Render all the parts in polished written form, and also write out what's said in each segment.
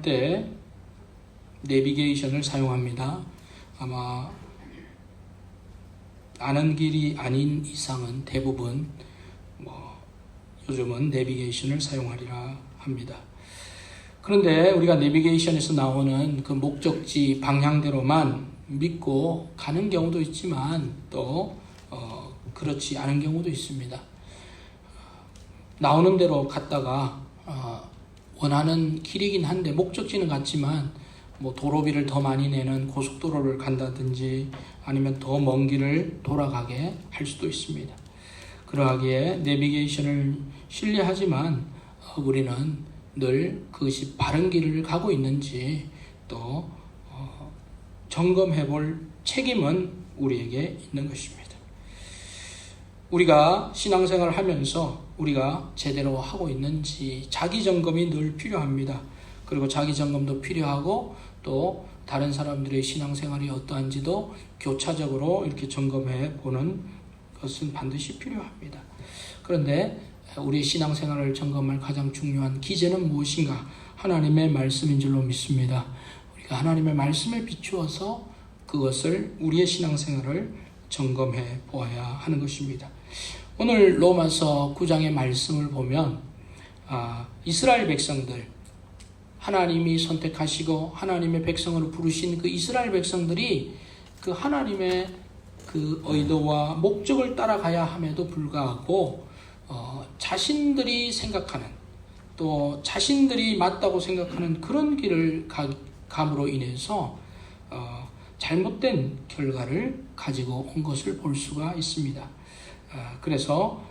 이동할 때 내비게이션을 사용합니다. 아마 아는 길이 아닌 이상은 대부분 요즘은 내비게이션을 사용하리라 합니다. 그런데 우리가 내비게이션에서 나오는 그 목적지 방향대로만 믿고 가는 경우도 있지만 또 그렇지 않은 경우도 있습니다. 나오는 대로 갔다가 원하는 길이긴 한데 목적지는 같지만 도로비를 더 많이 내는 고속도로를 간다든지 아니면 더 먼 길을 돌아가게 할 수도 있습니다. 그러하기에 내비게이션을 신뢰하지만 우리는 늘 그것이 바른 길을 가고 있는지 또 점검해 볼 책임은 우리에게 있는 것입니다. 우리가 신앙생활을 하면서 우리가 제대로 하고 있는지 자기 점검이 늘 필요합니다. 그리고 자기 점검도 필요하고 또 다른 사람들의 신앙생활이 어떠한지도 교차적으로 이렇게 점검해 보는 것은 반드시 필요합니다. 그런데 우리의 신앙생활을 점검할 가장 중요한 기제는 무엇인가? 하나님의 말씀인 줄로 믿습니다. 우리가 하나님의 말씀에 비추어서 그것을 우리의 신앙생활을 점검해 보아야 하는 것입니다. 오늘 로마서 9장의 말씀을 보면 이스라엘 백성들, 하나님이 선택하시고 하나님의 백성으로 부르신 그 이스라엘 백성들이 그 하나님의 그 의도와 목적을 따라가야 함에도 불구하고 자신들이 생각하는 또 자신들이 맞다고 생각하는 그런 길을 감으로 인해서 잘못된 결과를 가지고 온 것을 볼 수가 있습니다. 그래서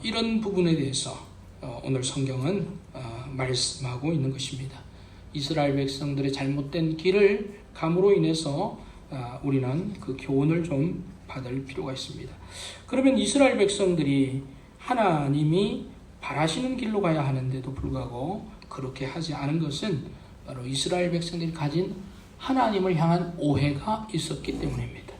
이런 부분에 대해서 오늘 성경은 말씀하고 있는 것입니다. 이스라엘 백성들의 잘못된 길을 감으로 인해서 우리는 그 교훈을 좀 받을 필요가 있습니다. 그러면 이스라엘 백성들이 하나님이 바라시는 길로 가야 하는데도 불구하고 그렇게 하지 않은 것은 바로 이스라엘 백성들이 가진 하나님을 향한 오해가 있었기 때문입니다.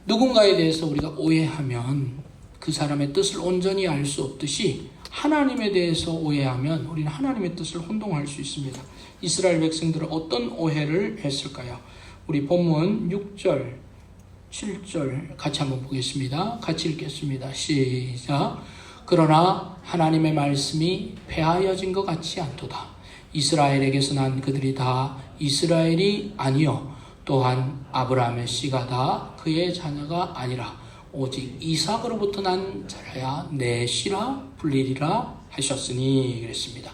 누군가에 대해서 우리가 오해하면 그 사람의 뜻을 온전히 알 수 없듯이 하나님에 대해서 오해하면 우리는 하나님의 뜻을 혼동할 수 있습니다. 이스라엘 백성들은 어떤 오해를 했을까요? 우리 본문 6절, 7절 같이 한번 보겠습니다. 같이 읽겠습니다. 시작. 그러나 하나님의 말씀이 폐하여진 것 같지 않도다. 이스라엘에게서 난 그들이 다 이스라엘이 아니요 또한 아브라함의 씨가 다 그의 자녀가 아니라 오직 이삭으로부터 난 자라야 내 씨라 불리리라 하셨으니 그랬습니다.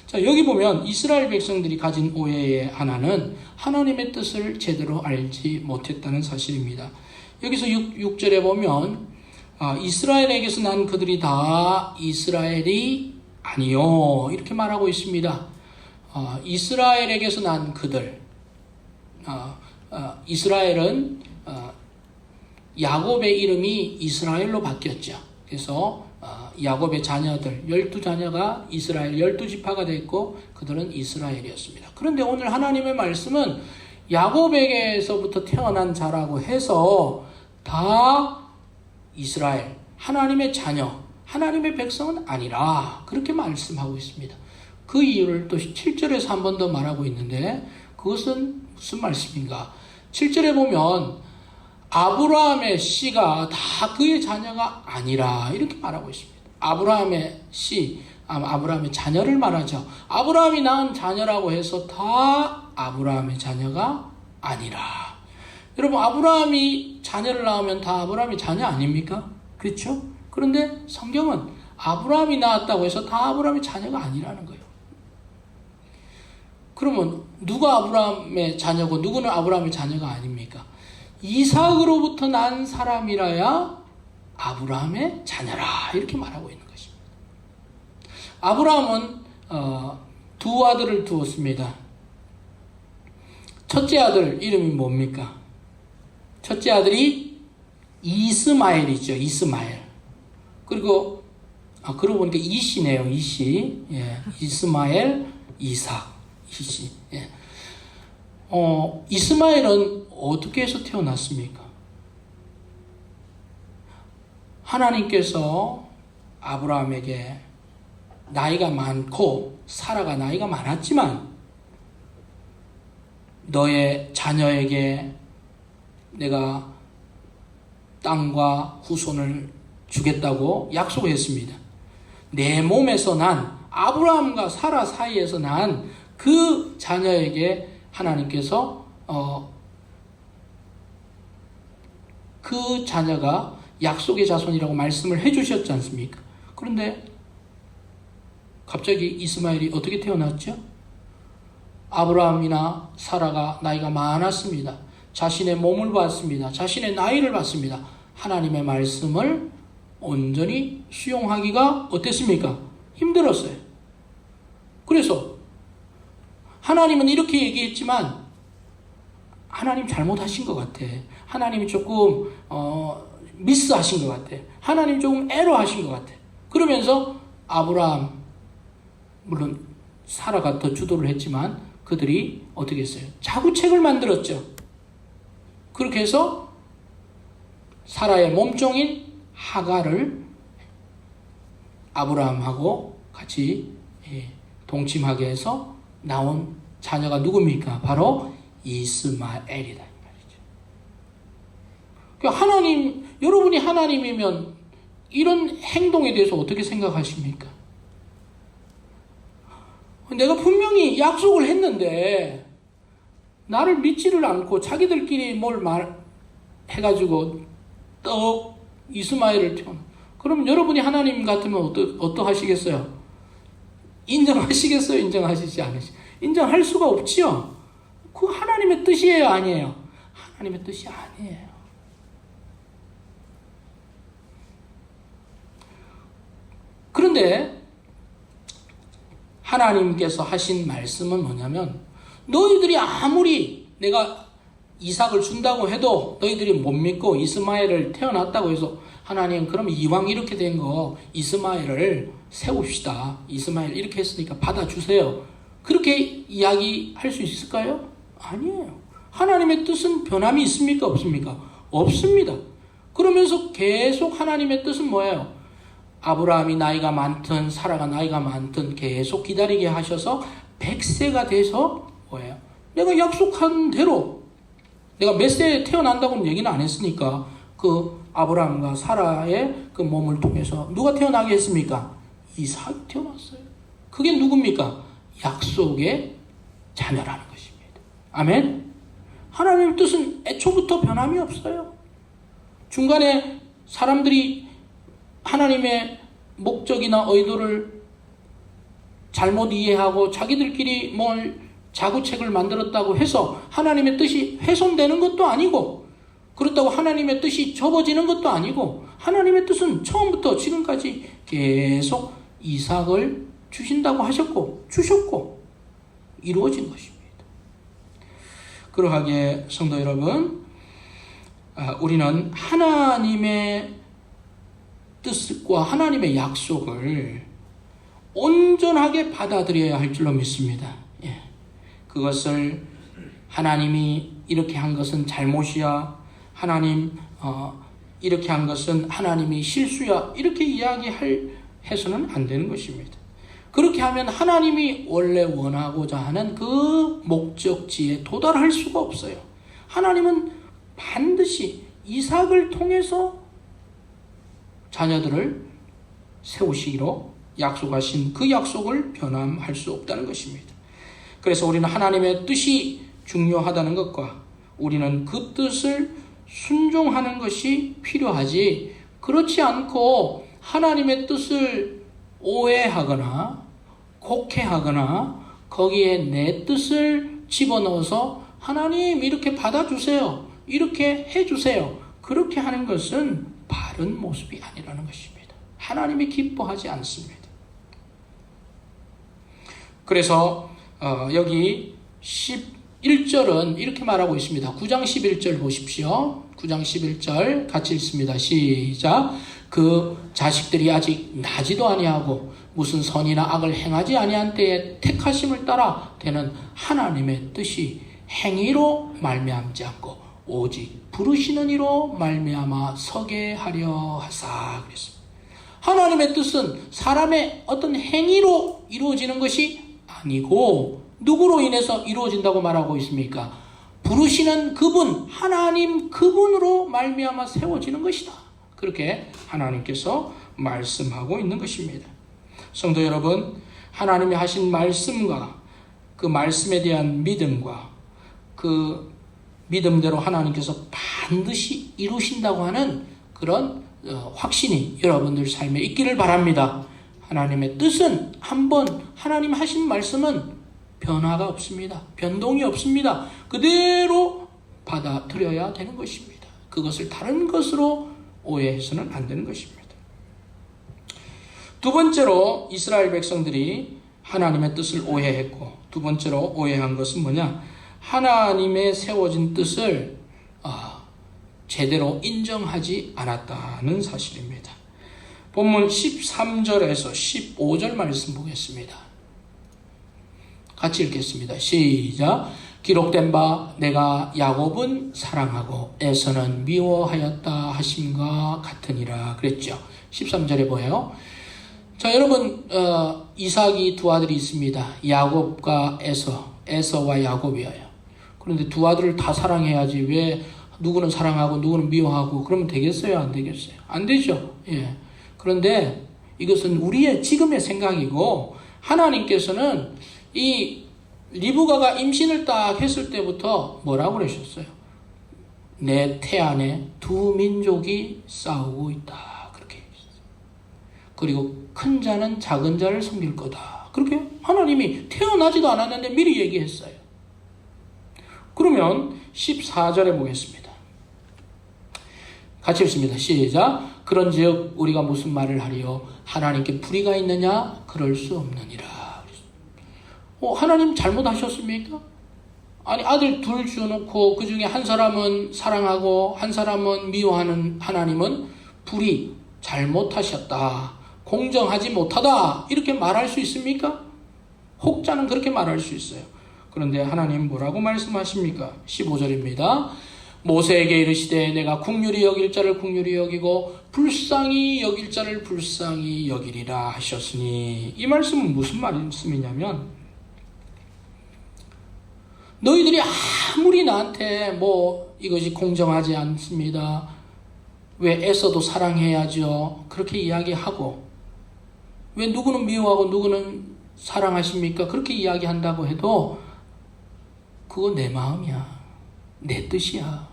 자, 여기 보면 이스라엘 백성들이 가진 오해의 하나는 하나님의 뜻을 제대로 알지 못했다는 사실입니다. 여기서 6절에 보면 이스라엘에게서 난 그들이 다 이스라엘이 아니요 이렇게 말하고 있습니다. 이스라엘에게서 난 그들, 이스라엘은 야곱의 이름이 이스라엘로 바뀌었죠. 그래서 야곱의 자녀들 12자녀가 이스라엘 12지파가 됐고 그들은 이스라엘이었습니다. 그런데 오늘 하나님의 말씀은 야곱에게서부터 태어난 자라고 해서 다 이스라엘, 하나님의 자녀, 하나님의 백성은 아니라 그렇게 말씀하고 있습니다. 그 이유를 또 7절에서 한 번 더 말하고 있는데 그것은 무슨 말씀인가? 7절에 보면 아브라함의 씨가 다 그의 자녀가 아니라 이렇게 말하고 있습니다. 아브라함의 씨, 아브라함의 자녀를 말하죠. 아브라함이 낳은 자녀라고 해서 다 아브라함의 자녀가 아니라. 여러분 아브라함이 자녀를 낳으면 다 아브라함의 자녀 아닙니까? 그렇죠? 그런데 성경은 아브라함이 낳았다고 해서 다 아브라함의 자녀가 아니라는 거예요. 그러면 누가 아브라함의 자녀고 누구는 아브라함의 자녀가 아닙니까? 이삭으로부터 난 사람이라야 아브라함의 자녀라 이렇게 말하고 있는 것입니다. 아브라함은 두 아들을 두었습니다. 첫째 아들 이름이 뭡니까? 첫째 아들이 이스마엘이죠. 이스마엘. 그리고 그러고 보니까 이시네요. 이시. 예. 이스마엘, 이삭. 이시. 예. 이스마엘은 어떻게 해서 태어났습니까? 하나님께서 아브라함에게 나이가 많고 사라가 나이가 많았지만 너의 자녀에게 내가 땅과 후손을 주겠다고 약속했습니다. 내 몸에서 난 아브라함과 사라 사이에서 난 그 자녀에게 하나님께서 그 자녀가 약속의 자손이라고 말씀을 해주셨지 않습니까? 그런데 갑자기 이스마엘이 어떻게 태어났죠? 아브라함이나 사라가 나이가 많았습니다. 자신의 몸을 봤습니다. 자신의 나이를 봤습니다. 하나님의 말씀을 온전히 수용하기가 어땠습니까? 힘들었어요. 그래서 하나님은 이렇게 얘기했지만 하나님 잘못하신 것 같아. 하나님이 조금 미스하신 것 같아. 하나님 조금 에러하신 것 같아. 그러면서 아브라함, 물론 사라가 더 주도를 했지만 그들이 어떻게 했어요? 자구책을 만들었죠. 그렇게 해서 사라의 몸종인 하갈을 아브라함하고 같이 동침하게 해서 나온 자녀가 누굽니까? 바로 이스마엘이다. 하나님, 여러분이 하나님이면 이런 행동에 대해서 어떻게 생각하십니까? 내가 분명히 약속을 했는데 나를 믿지를 않고 자기들끼리 뭘 해가지고 떡 이스마엘을 태어나. 그럼 여러분이 하나님 같으면 어떠하시겠어요? 인정하시겠어요? 인정하시지 않으시? 인정할 수가 없지요. 그 하나님의 뜻이에요, 아니에요? 하나님의 뜻이 아니에요. 그런데 하나님께서 하신 말씀은 뭐냐면 너희들이 아무리 내가 이삭을 준다고 해도 너희들이 못 믿고 이스마엘을 태어났다고 해서 하나님 그럼 이왕 이렇게 된 거 이스마엘을 세웁시다. 이스마엘 이렇게 했으니까 받아주세요. 그렇게 이야기할 수 있을까요? 아니에요. 하나님의 뜻은 변함이 있습니까? 없습니까? 없습니다. 그러면서 계속 하나님의 뜻은 뭐예요? 아브라함이 나이가 많든 사라가 나이가 많든 계속 기다리게 하셔서 100세가 돼서 뭐예요? 내가 약속한 대로 내가 몇 세에 태어난다고는 얘기는 안 했으니까 그 아브라함과 사라의 그 몸을 통해서 누가 태어나게 했습니까? 이삭이 태어났어요. 그게 누굽니까? 약속의 자녀라는 것입니다. 아멘? 하나님의 뜻은 애초부터 변함이 없어요. 중간에 사람들이 하나님의 목적이나 의도를 잘못 이해하고 자기들끼리 뭘 자구책을 만들었다고 해서 하나님의 뜻이 훼손되는 것도 아니고 그렇다고 하나님의 뜻이 접어지는 것도 아니고 하나님의 뜻은 처음부터 지금까지 계속 이삭을 주신다고 하셨고 주셨고 이루어진 것입니다. 그러하기에 성도 여러분, 우리는 하나님의 뜻과 하나님의 약속을 온전하게 받아들여야 할 줄로 믿습니다. 그것을 하나님이 이렇게 한 것은 잘못이야, 하나님 이렇게 한 것은 하나님이 실수야, 이렇게 이야기해서는 안 되는 것입니다. 그렇게 하면 하나님이 원래 원하고자 하는 그 목적지에 도달할 수가 없어요. 하나님은 반드시 이삭을 통해서 자녀들을 세우시기로 약속하신 그 약속을 변함할 수 없다는 것입니다. 그래서 우리는 하나님의 뜻이 중요하다는 것과 우리는 그 뜻을 순종하는 것이 필요하지, 그렇지 않고 하나님의 뜻을 오해하거나 곡해하거나 거기에 내 뜻을 집어넣어서 하나님 이렇게 받아주세요, 이렇게 해주세요, 그렇게 하는 것은 바른 모습이 아니라는 것입니다. 하나님이 기뻐하지 않습니다. 그래서 여기 11절은 이렇게 말하고 있습니다. 9장 11절 보십시오. 9장 11절 같이 읽습니다. 시작. 그 자식들이 아직 나지도 아니하고 무슨 선이나 악을 행하지 아니한 때에 택하심을 따라 되는 하나님의 뜻이 행위로 말미암지 않고 오직 부르시는 이로 말미암아 서게 하려 하사 그랬습니다. 하나님의 뜻은 사람의 어떤 행위로 이루어지는 것이 아니고 누구로 인해서 이루어진다고 말하고 있습니까? 부르시는 그분, 하나님 그분으로 말미암아 세워지는 것이다. 그렇게 하나님께서 말씀하고 있는 것입니다. 성도 여러분, 하나님이 하신 말씀과 그 말씀에 대한 믿음과 그 믿음대로 하나님께서 반드시 이루신다고 하는 그런 확신이 여러분들 삶에 있기를 바랍니다. 하나님의 뜻은 한번 하나님 하신 말씀은 변화가 없습니다. 변동이 없습니다. 그대로 받아들여야 되는 것입니다. 그것을 다른 것으로 오해해서는 안 되는 것입니다. 두 번째로 이스라엘 백성들이 하나님의 뜻을 오해했고, 두 번째로 오해한 것은 뭐냐? 하나님의 세워진 뜻을 제대로 인정하지 않았다는 사실입니다. 본문 13절에서 15절 말씀 보겠습니다. 같이 읽겠습니다. 시작. 기록된 바 내가 야곱은 사랑하고 에서는 미워하였다 하심과 같으니라 그랬죠. 13절에 보여요. 자, 여러분, 이삭이 두 아들이 있습니다. 야곱과 에서와 야곱이에요. 그런데 두 아들을 다 사랑해야지 왜 누구는 사랑하고 누구는 미워하고 그러면 되겠어요? 안 되겠어요? 안 되죠. 예. 그런데 이것은 우리의 지금의 생각이고, 하나님께서는 이 리브가가 임신을 딱 했을 때부터 뭐라고 그러셨어요? 내 태안에 두 민족이 싸우고 있다. 그렇게 얘기했어요. 그리고 큰 자는 작은 자를 섬길 거다. 그렇게 하나님이 태어나지도 않았는데 미리 얘기했어요. 그러면 14절에 보겠습니다. 같이 읽습니다. 시작. 그런즉 우리가 무슨 말을 하리요? 하나님께 불의가 있느냐? 그럴 수 없느니라. 하나님 잘못하셨습니까? 아니, 아들 둘 주놓고 그 중에 한 사람은 사랑하고 한 사람은 미워하는 하나님은 불의, 잘못하셨다, 공정하지 못하다 이렇게 말할 수 있습니까? 혹자는 그렇게 말할 수 있어요. 그런데 하나님 뭐라고 말씀하십니까? 15절입니다. 모세에게 이르시되 내가 긍휼히 여길 자를 긍휼히 여기고 불쌍히 여길 자를 불쌍히 여기리라 하셨으니, 이 말씀은 무슨 말씀이냐면, 너희들이 아무리 나한테 이것이 공정하지 않습니다, 왜 에서도 사랑해야죠, 그렇게 이야기하고, 왜 누구는 미워하고 누구는 사랑하십니까, 그렇게 이야기한다고 해도 그거 내 마음이야, 내 뜻이야.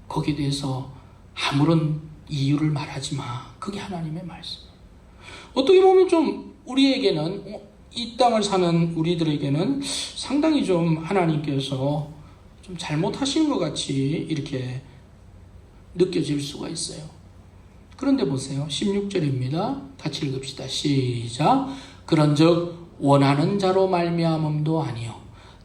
거기에 대해서 아무런 이유를 말하지 마. 그게 하나님의 말씀. 어떻게 보면 좀 우리에게는, 이 땅을 사는 우리들에게는 상당히 좀 하나님께서 좀 잘못하신 것 같이 이렇게 느껴질 수가 있어요. 그런데 보세요. 16절입니다. 같이 읽읍시다. 시작. 그런즉 원하는 자로 말미암음도 아니요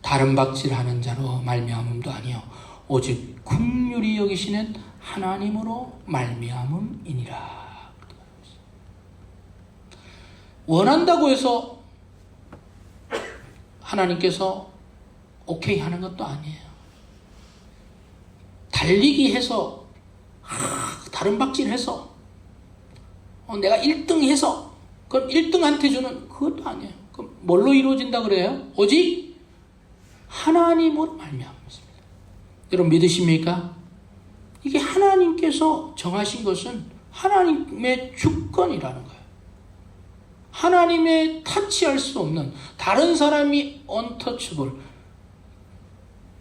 다른 박질하는 자로 말미암음도 아니요 오직 긍휼히 여기시는 하나님으로 말미암음이니라. 원한다고 해서 하나님께서 오케이 하는 것도 아니에요. 달리기 해서, 다른 박질 해서, 내가 1등 해서, 그럼 1등한테 주는 그것도 아니에요. 그럼 뭘로 이루어진다 그래요? 오직 하나님으로 말미암습니다. 여러분 믿으십니까? 이게 하나님께서 정하신 것은 하나님의 주권이라는 거예요. 하나님의 타치할 수 없는, 다른 사람이 untouchable,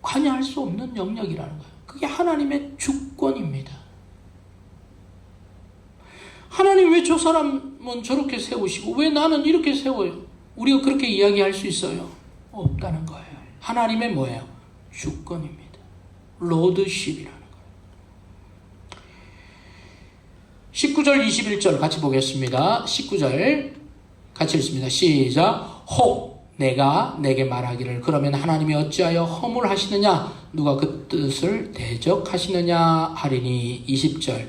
관여할 수 없는 영역이라는 거예요. 그게 하나님의 주권입니다. 하나님 왜 저 사람은 저렇게 세우시고 왜 나는 이렇게 세워요? 우리가 그렇게 이야기할 수 있어요? 없다는 거예요. 하나님의 뭐예요? 주권입니다. 로드십이라는 거예요. 19절 21절 같이 보겠습니다. 19절 같이 읽습니다. 시작. 혹 내가 내게 말하기를 그러면 하나님이 어찌하여 허물하시느냐, 누가 그 뜻을 대적하시느냐 하리니. 20절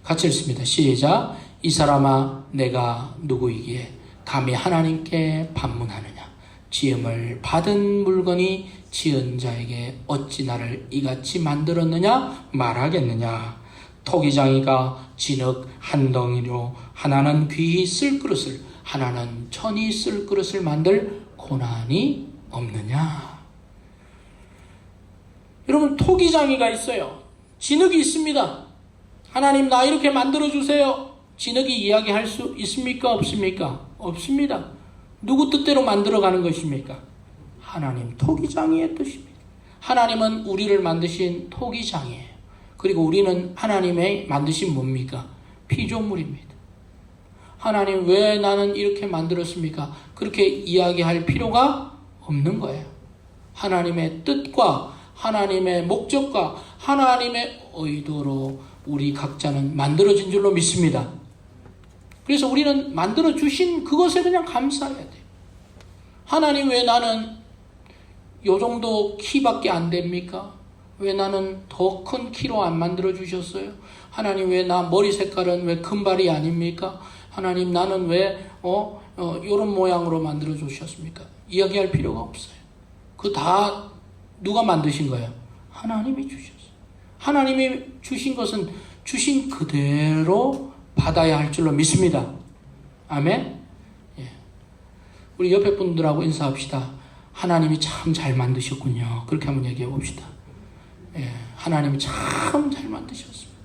같이 읽습니다. 시작. 이 사람아 내가 누구이기에 감히 하나님께 반문하느냐, 지음을 받은 물건이 지은 자에게 어찌 나를 이같이 만들었느냐 말하겠느냐. 토기장이가 진흙 한 덩이로 하나는 귀히 쓸 그릇을 하나는 천이 쓸 그릇을 만들 고난이 없느냐? 여러분, 토기장이가 있어요. 진흙이 있습니다. 하나님, 나 이렇게 만들어주세요. 진흙이 이야기할 수 있습니까? 없습니까? 없습니다. 누구 뜻대로 만들어가는 것입니까? 하나님 토기장이의 뜻입니다. 하나님은 우리를 만드신 토기장이에요. 그리고 우리는 하나님의 만드신 뭡니까? 피조물입니다. 하나님, 왜 나는 이렇게 만들었습니까? 그렇게 이야기할 필요가 없는 거예요. 하나님의 뜻과 하나님의 목적과 하나님의 의도로 우리 각자는 만들어진 줄로 믿습니다. 그래서 우리는 만들어주신 그것에 그냥 감사해야 돼요. 하나님, 왜 나는 요 정도 키밖에 안 됩니까? 왜 나는 더 큰 키로 안 만들어주셨어요? 하나님, 왜 나 머리 색깔은 왜 금발이 아닙니까? 하나님, 나는 왜 요런 모양으로 만들어주셨습니까? 이야기할 필요가 없어요. 그 다 누가 만드신 거예요? 하나님이 주셨어요. 하나님이 주신 것은 주신 그대로 받아야 할 줄로 믿습니다. 아멘? 예. 우리 옆에 분들하고 인사합시다. 하나님이 참 잘 만드셨군요. 그렇게 한번 얘기해 봅시다. 예. 하나님이 참 잘 만드셨습니다.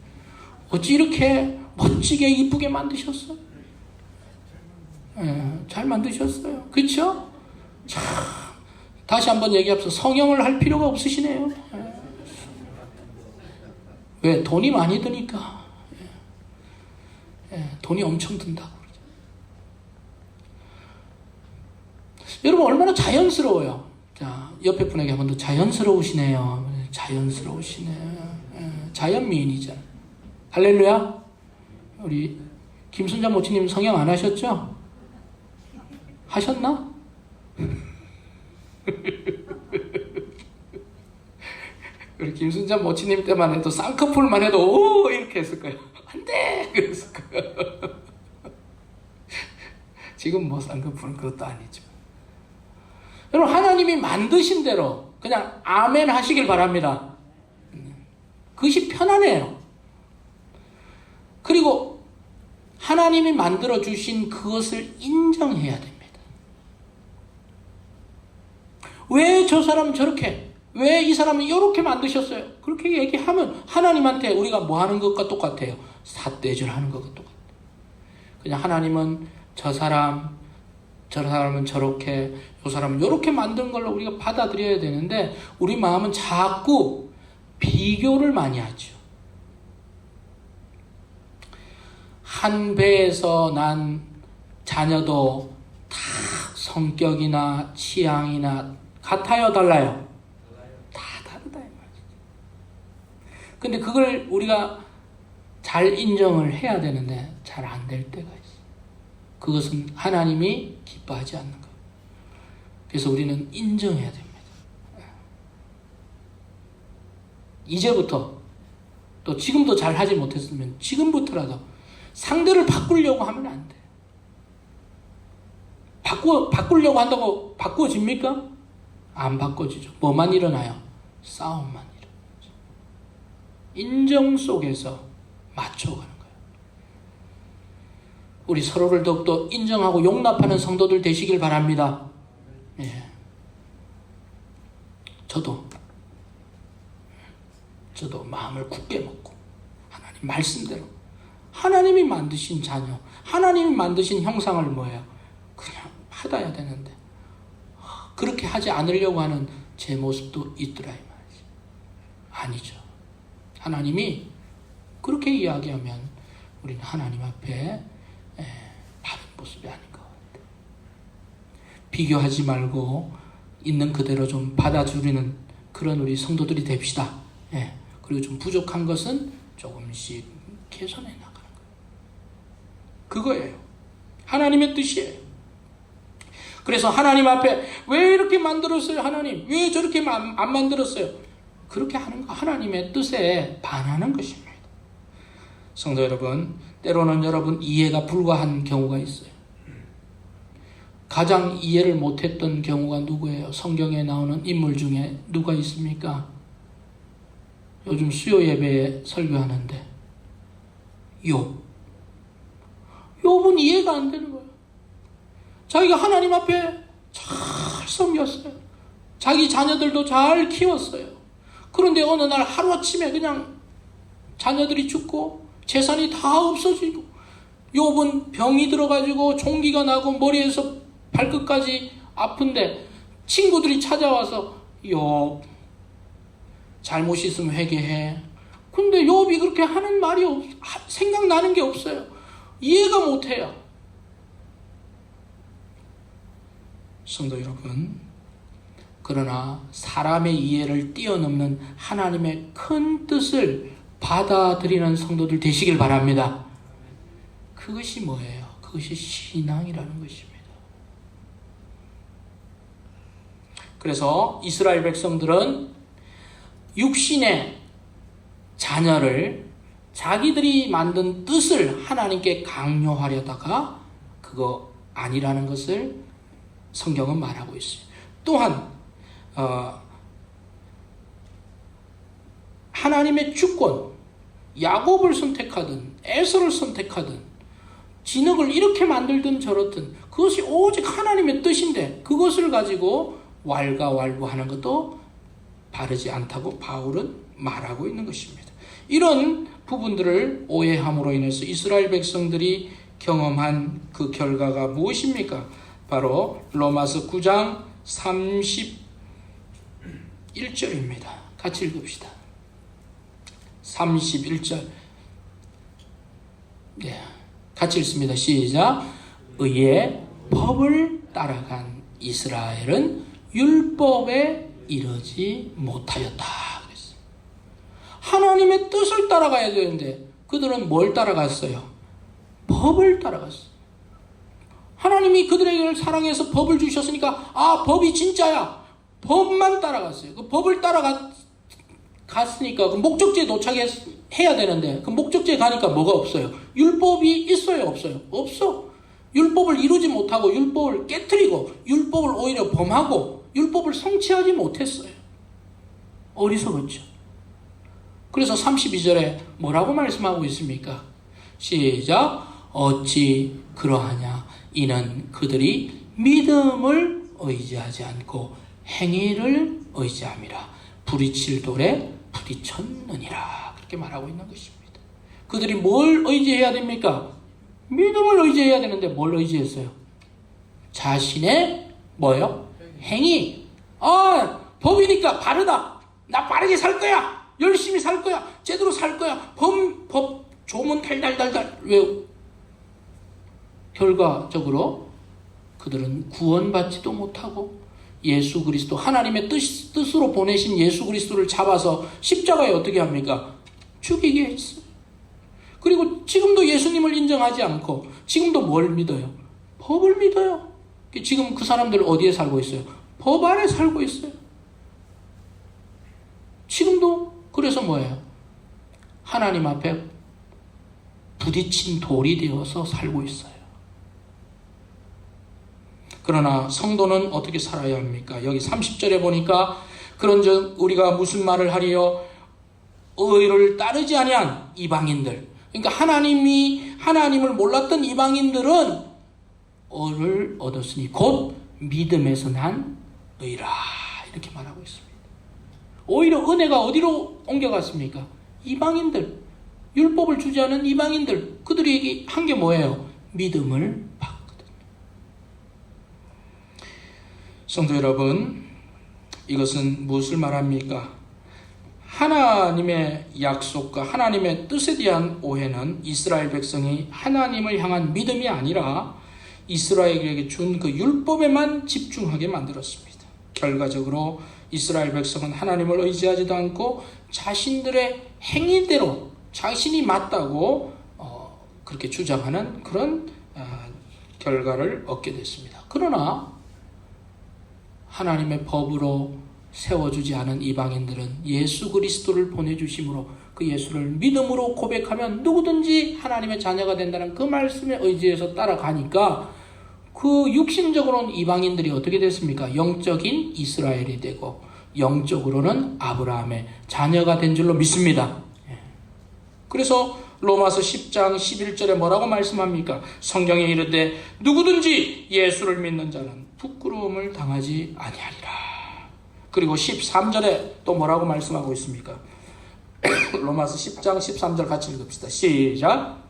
어찌 이렇게 멋지게 이쁘게 만드셨어요? 예. 잘 만드셨어요. 그렇죠? 참, 다시 한번 얘기합시다. 성형을 할 필요가 없으시네요. 예. 왜? 돈이 많이 드니까. 돈이 엄청 든다고 그러죠. 여러분, 얼마나 자연스러워요. 자, 옆에 분에게 한 번 더 자연스러우시네요. 자연스러우시네요. 자연미인이잖아요. 할렐루야. 우리 김순자 모치님 성형 안 하셨죠? 하셨나? 우리 김순자 모치님 때만 해도 쌍꺼풀만 해도 오 이렇게 했을 거예요. 안 돼! 그랬을 거예요. 지금 뭐 쌍꺼풀은 그것도 아니죠. 여러분, 하나님이 만드신 대로 그냥 아멘 하시길 바랍니다. 그것이 편안해요. 그리고 하나님이 만들어주신 그것을 인정해야 됩니다. 왜 저 사람은 저렇게, 왜 이 사람은 이렇게 만드셨어요? 그렇게 얘기하면 하나님한테 우리가 뭐 하는 것과 똑같아요. 삿대질 하는 것과 똑같아요. 그냥 하나님은 저 사람은 저렇게, 저 사람은 이렇게 만든 걸로 우리가 받아들여야 되는데 우리 마음은 자꾸 비교를 많이 하죠. 한 배에서 난 자녀도 다 성격이나 취향이나 같아요, 달라요? 다 다르다 이 말이죠. 근데 그걸 우리가 잘 인정을 해야 되는데 잘 안 될 때가 있어요. 그것은 하나님이 기뻐하지 않는 거예요. 그래서 우리는 인정해야 됩니다. 이제부터, 또 지금도 잘 하지 못했으면 지금부터라도 상대를 바꾸려고 하면 안 돼요. 바꾸려고 한다고 바꾸어집니까? 안 바꿔지죠. 뭐만 일어나요? 싸움만 일어나죠. 인정 속에서 맞춰가는 거예요. 우리 서로를 더욱더 인정하고 용납하는 성도들 되시길 바랍니다. 예. 저도 마음을 굳게 먹고 하나님 말씀대로 하나님이 만드신 자녀, 하나님이 만드신 형상을 뭐예요? 그냥 받아야 되는데 그렇게 하지 않으려고 하는 제 모습도 있더라 이 말이죠. 아니죠. 하나님이 그렇게 이야기하면 우리는 하나님 앞에 바른 모습이 아닌 것 같아요. 비교하지 말고 있는 그대로 좀 받아주는 그런 우리 성도들이 됩시다. 그리고 좀 부족한 것은 조금씩 개선해 나가는 거예요. 그거예요. 하나님의 뜻이에요. 그래서 하나님 앞에 왜 이렇게 만들었어요? 하나님 왜 저렇게 안 만들었어요? 그렇게 하는 거 하나님의 뜻에 반하는 것입니다. 성도 여러분, 때로는 여러분 이해가 불가한 경우가 있어요. 가장 이해를 못했던 경우가 누구예요? 성경에 나오는 인물 중에 누가 있습니까? 요즘 수요 예배에 설교하는데 욥은 이해가 안 되는 거예요. 자기가 하나님 앞에 잘 섬겼어요. 자기 자녀들도 잘 키웠어요. 그런데 어느 날 하루아침에 그냥 자녀들이 죽고 재산이 다 없어지고 욥은 병이 들어가지고 종기가 나고 머리에서 발끝까지 아픈데 친구들이 찾아와서 욥 잘못 있으면 회개해. 근데 욥이 그렇게 하는 말이 생각나는 게 없어요. 이해가 못해요. 성도 여러분, 그러나 사람의 이해를 뛰어넘는 하나님의 큰 뜻을 받아들이는 성도들 되시길 바랍니다. 그것이 뭐예요? 그것이 신앙이라는 것입니다. 그래서 이스라엘 백성들은 육신의 자녀를 자기들이 만든 뜻을 하나님께 강요하려다가 그거 아니라는 것을 성경은 말하고 있어요. 또한 하나님의 주권, 야곱을 선택하든 에서를 선택하든 진흙을 이렇게 만들든 저렇든 그것이 오직 하나님의 뜻인데 그것을 가지고 왈가왈부하는 것도 바르지 않다고 바울은 말하고 있는 것입니다. 이런 부분들을 오해함으로 인해서 이스라엘 백성들이 경험한 그 결과가 무엇입니까? 바로 로마서 9장 31절입니다. 같이 읽읍시다. 31절. 네, 같이 읽습니다. 시작. 의의 법을 따라간 이스라엘은 율법에 이르지 못하였다. 그랬어요. 하나님의 뜻을 따라가야 되는데 그들은 뭘 따라갔어요? 법을 따라갔어요. 하나님이 그들에게 사랑해서 법을 주셨으니까 법이 진짜야. 법만 따라갔어요. 그 법을 따라갔으니까 그 목적지에 도착해야 되는데 그 목적지에 가니까 뭐가 없어요? 율법이 있어요? 없어요? 없어. 율법을 이루지 못하고 율법을 깨트리고 율법을 오히려 범하고 율법을 성취하지 못했어요. 어리석었죠. 그래서 32절에 뭐라고 말씀하고 있습니까? 시작. 어찌 그러하냐. 이는 그들이 믿음을 의지하지 않고 행위를 의지함이라. 부딪힐 돌에 부딪혔느니라. 그렇게 말하고 있는 것입니다. 그들이 뭘 의지해야 됩니까? 믿음을 의지해야 되는데 뭘 의지했어요? 자신의 뭐요? 행위. 법이니까 바르다. 나 빠르게 살 거야. 열심히 살 거야. 제대로 살 거야. 법 조문 달달달달. 왜? 결과적으로 그들은 구원받지도 못하고 예수 그리스도 하나님의 뜻으로 보내신 예수 그리스도를 잡아서 십자가에 어떻게 합니까? 죽이게 했어요. 그리고 지금도 예수님을 인정하지 않고 지금도 뭘 믿어요? 법을 믿어요. 지금 그 사람들 어디에 살고 있어요? 법 안에 살고 있어요. 지금도 그래서 뭐예요? 하나님 앞에 부딪힌 돌이 되어서 살고 있어요. 그러나 성도는 어떻게 살아야 합니까? 여기 30절에 보니까 그런즉 우리가 무슨 말을 하리요? 의를 따르지 아니한 이방인들. 그러니까 하나님을 몰랐던 이방인들은 의를 얻었으니 곧 믿음에서 난 의라. 이렇게 말하고 있습니다. 오히려 은혜가 어디로 옮겨갔습니까? 이방인들. 율법을 주지 않은 이방인들. 그들이 한 게 뭐예요? 믿음을 받거든요. 성도 여러분, 이것은 무엇을 말합니까? 하나님의 약속과 하나님의 뜻에 대한 오해는 이스라엘 백성이 하나님을 향한 믿음이 아니라 이스라엘에게 준 그 율법에만 집중하게 만들었습니다. 결과적으로 이스라엘 백성은 하나님을 의지하지도 않고 자신들의 행위대로 자신이 맞다고 그렇게 주장하는 그런 결과를 얻게 됐습니다. 그러나 하나님의 법으로 세워주지 않은 이방인들은 예수 그리스도를 보내주심으로 그 예수를 믿음으로 고백하면 누구든지 하나님의 자녀가 된다는 그 말씀에 의지해서 따라가니까 그 육신적으로는 이방인들이 어떻게 됐습니까? 영적인 이스라엘이 되고 영적으로는 아브라함의 자녀가 된 줄로 믿습니다. 그래서 로마서 10장 11절에 뭐라고 말씀합니까? 성경에 이르되 누구든지 예수를 믿는 자는 부끄러움을 당하지 아니하리라. 그리고 13절에 또 뭐라고 말씀하고 있습니까? 로마서 10장 13절 같이 읽읍시다. 시작.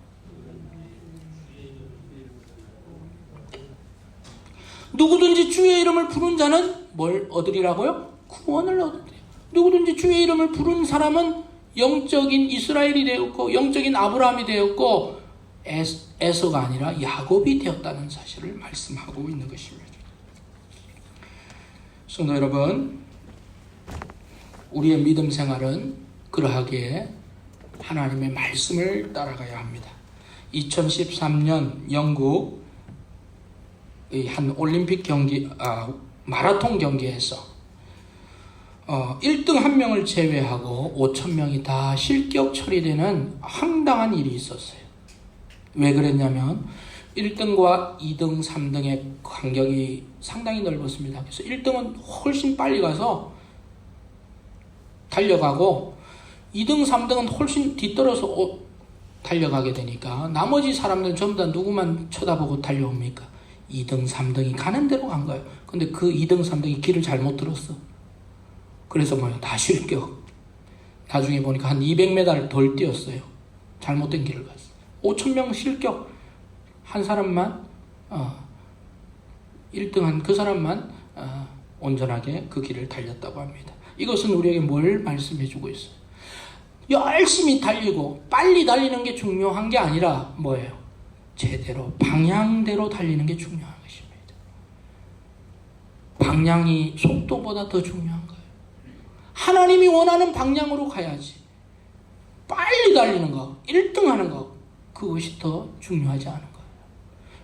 누구든지 주의 이름을 부른 자는 뭘 얻으리라고요? 구원을 얻으리라. 누구든지 주의 이름을 부른 사람은 영적인 이스라엘이 되었고 영적인 아브라함이 되었고 에서가 아니라 야곱이 되었다는 사실을 말씀하고 있는 것입니다. 성도 여러분, 우리의 믿음 생활은 그러하기에 하나님의 말씀을 따라가야 합니다. 2013년 영국의 한 올림픽 경기, 마라톤 경기에서 1등 한 명을 제외하고 5,000명이 다 실격 처리되는 황당한 일이 있었어요. 왜 그랬냐면 1등과 2등, 3등의 간격이 상당히 넓었습니다. 그래서 1등은 훨씬 빨리 가서 달려가고 2등, 3등은 훨씬 뒤떨어서 달려가게 되니까 나머지 사람들은 전부 다 누구만 쳐다보고 달려옵니까? 2등, 3등이 가는 대로 간 거예요. 근데 그 2등, 3등이 길을 잘못 들었어. 그래서 다 실격. 나중에 보니까 한 200m를 덜 뛰었어요. 잘못된 길을 갔어. 5,000명 실격. 한 사람만 1등한 그 사람만 온전하게 그 길을 달렸다고 합니다. 이것은 우리에게 뭘 말씀해주고 있어요? 열심히 달리고 빨리 달리는 게 중요한 게 아니라 뭐예요? 제대로 방향대로 달리는 게 중요한 것입니다. 방향이 속도보다 더 중요한 거예요. 하나님이 원하는 방향으로 가야지. 빨리 달리는 거, 1등 하는 거, 그것이 더 중요하지 않은 거예요.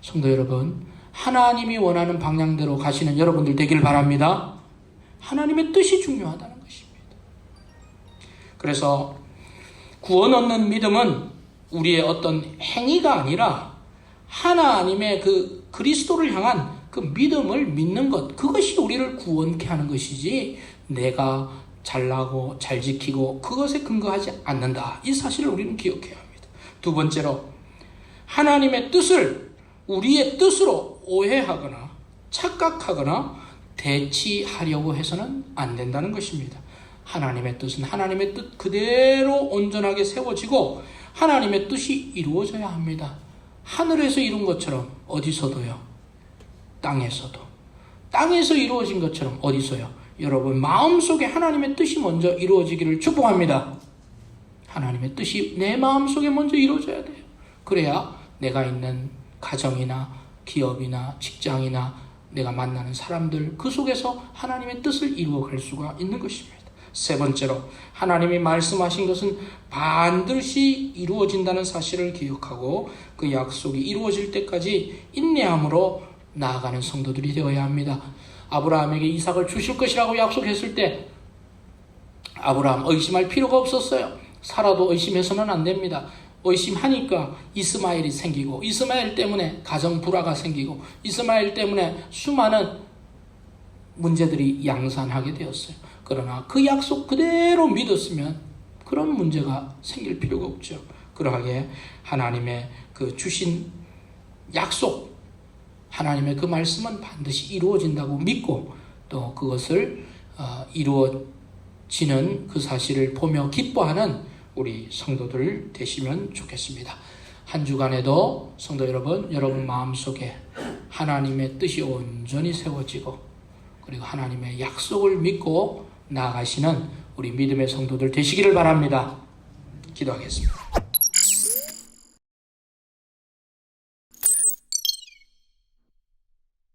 성도 여러분, 하나님이 원하는 방향대로 가시는 여러분들 되길 바랍니다. 하나님의 뜻이 중요하다는 것입니다. 그래서 구원 얻는 믿음은 우리의 어떤 행위가 아니라 하나님의 그 그리스도를 향한 그 믿음을 믿는 것, 그것이 우리를 구원케 하는 것이지 내가 잘나고 잘 지키고 그것에 근거하지 않는다. 이 사실을 우리는 기억해야 합니다. 두 번째로, 하나님의 뜻을 우리의 뜻으로 오해하거나 착각하거나 대치하려고 해서는 안 된다는 것입니다. 하나님의 뜻은 하나님의 뜻 그대로 온전하게 세워지고 하나님의 뜻이 이루어져야 합니다. 하늘에서 이룬 것처럼 어디서도요. 땅에서 이루어진 것처럼 어디서요. 여러분 마음속에 하나님의 뜻이 먼저 이루어지기를 축복합니다. 하나님의 뜻이 내 마음속에 먼저 이루어져야 돼요. 그래야 내가 있는 가정이나 기업이나 직장이나 내가 만나는 사람들 그 속에서 하나님의 뜻을 이루어갈 수가 있는 것입니다. 세 번째로, 하나님이 말씀하신 것은 반드시 이루어진다는 사실을 기억하고 그 약속이 이루어질 때까지 인내함으로 나아가는 성도들이 되어야 합니다. 아브라함에게 이삭을 주실 것이라고 약속했을 때 아브라함 의심할 필요가 없었어요. 사라도 의심해서는 안 됩니다. 의심하니까 이스마엘이 생기고 이스마엘 때문에 가정 불화가 생기고 이스마엘 때문에 수많은 문제들이 양산하게 되었어요. 그러나 그 약속 그대로 믿었으면 그런 문제가 생길 필요가 없죠. 그러하게 하나님의 그 주신 약속, 하나님의 그 말씀은 반드시 이루어진다고 믿고 또 그것을 이루어지는 그 사실을 보며 기뻐하는 우리 성도들 되시면 좋겠습니다. 한 주간에도 성도 여러분 마음속에 하나님의 뜻이 온전히 세워지고 그리고 하나님의 약속을 믿고 나아가시는 우리 믿음의 성도들 되시기를 바랍니다. 기도하겠습니다.